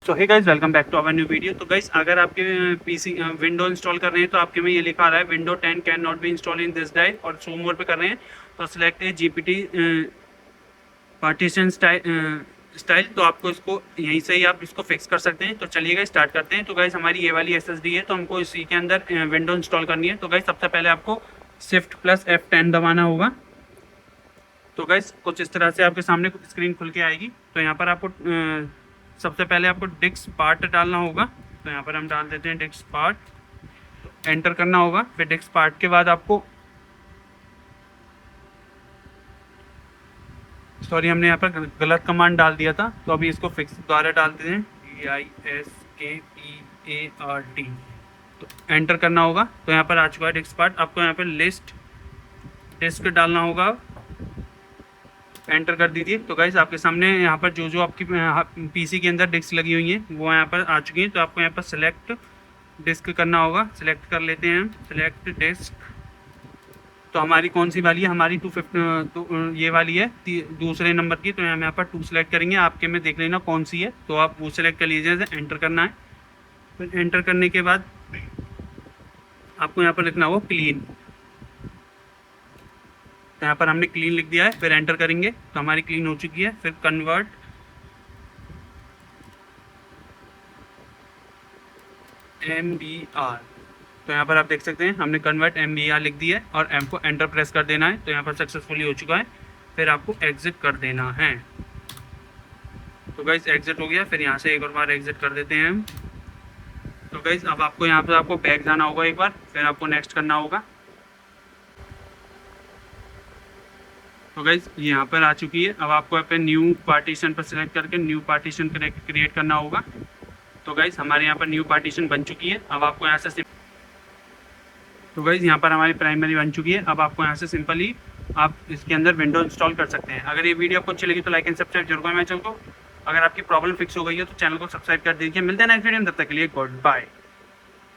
So hey guys, welcome back to our new video. तो guys, अगर आपके PC window install कर रहे हैं तो आपके में ये लिखा आ रहा है window 10 can not be install in this drive, और शो मोर पे कर रहे हैं तो सिलेक्ट है जीपीटी पार्टीशन स्टाइल। तो आपको इसको यहीं से ही आप इसको फिक्स कर सकते हैं। तो चलिएगा स्टार्ट करते हैं। तो गाइस, हमारी ये वाली एसएसडी है तो हमको इसी के अंदर विंडो इंस्टॉल करनी है। तो गाइस, सबसे पहले आपको शिफ्ट प्लस F10 दबाना होगा। तो गाइस, कुछ इस तरह से आपके सामने स्क्रीन खुल के आएगी। तो यहाँ पर आपको सबसे पहले आपको डिस्क पार्ट डालना होगा। तो यहाँ पर हम डाल देते हैं डिस्क पार्ट, तो एंटर करना होगा। फिर डिस्क पार्ट के बाद आपको सॉरी, हमने यहाँ पर गलत कमांड डाल दिया था, तो अभी इसको फिक्स दोबारा डाल देते हैं DISKPART। तो एंटर करना होगा। तो यहाँ पर आ चुका है डिस्क पार्ट। आपको यहाँ पर लिस्ट डिस्क डालना होगा, एंटर कर दीजिए। तो गाइस, आपके सामने यहाँ पर जो जो आपकी पीसी के अंदर डिस्क लगी हुई हैं वो यहाँ पर आ चुकी हैं। तो आपको यहाँ पर सिलेक्ट डिस्क करना होगा। सिलेक्ट कर लेते हैं हम, सिलेक्ट डिस्क। तो हमारी कौन सी वाली है? हमारी 250 तो ये वाली है दूसरे नंबर की। तो हम यहाँ पर 2 सेलेक्ट करेंगे। आपके में देख लेना कौन सी है, तो आप वो सिलेक्ट कर लीजिए। एंटर करना है। फिर एंटर करने के बाद आपको यहाँ पर लिखना होगा क्लीन। तो यहाँ पर हमने क्लीन लिख दिया है। फिर एंटर करेंगे तो हमारी क्लीन हो चुकी है। फिर कन्वर्ट MBR। तो यहाँ पर आप देख सकते हैं हमने कन्वर्ट MBR लिख दिया है और M को एंटर प्रेस कर देना है। तो यहाँ पर सक्सेसफुली हो चुका है। फिर आपको एग्जिट कर देना है। तो गाइस, एग्जिट हो गया। फिर यहाँ से एक और बार एग्जिट कर देते हैं हम। तो गाइस, अब आपको यहाँ पर आपको बैक जाना होगा एक बार, फिर आपको नेक्स्ट करना होगा। तो गाइस, यहाँ पर आ चुकी है। अब आपको यहाँ पे न्यू पार्टीशन पर सिलेक्ट करके न्यू पार्टीशन क्रिएट करना होगा। तो गाइस, हमारे यहाँ पर न्यू पार्टीशन बन चुकी है। अब आपको यहाँ से तो गाइस, यहाँ पर हमारी प्राइमरी बन चुकी है। अब आपको यहाँ से सिंपली आप इसके अंदर विंडो इंस्टॉल कर सकते हैं। अगर ये वीडियो आपको अच्छी लगी तो लाइक एंड सब्सक्राइब जरूर करें मेरे चैनल को। अगर आपकी प्रॉब्लम फिक्स हो गई है तो चैनल को सब्सक्राइब कर दीजिए। मिलते हैं नेक्स्ट वीडियो में, तब तक के लिए गुड बाय।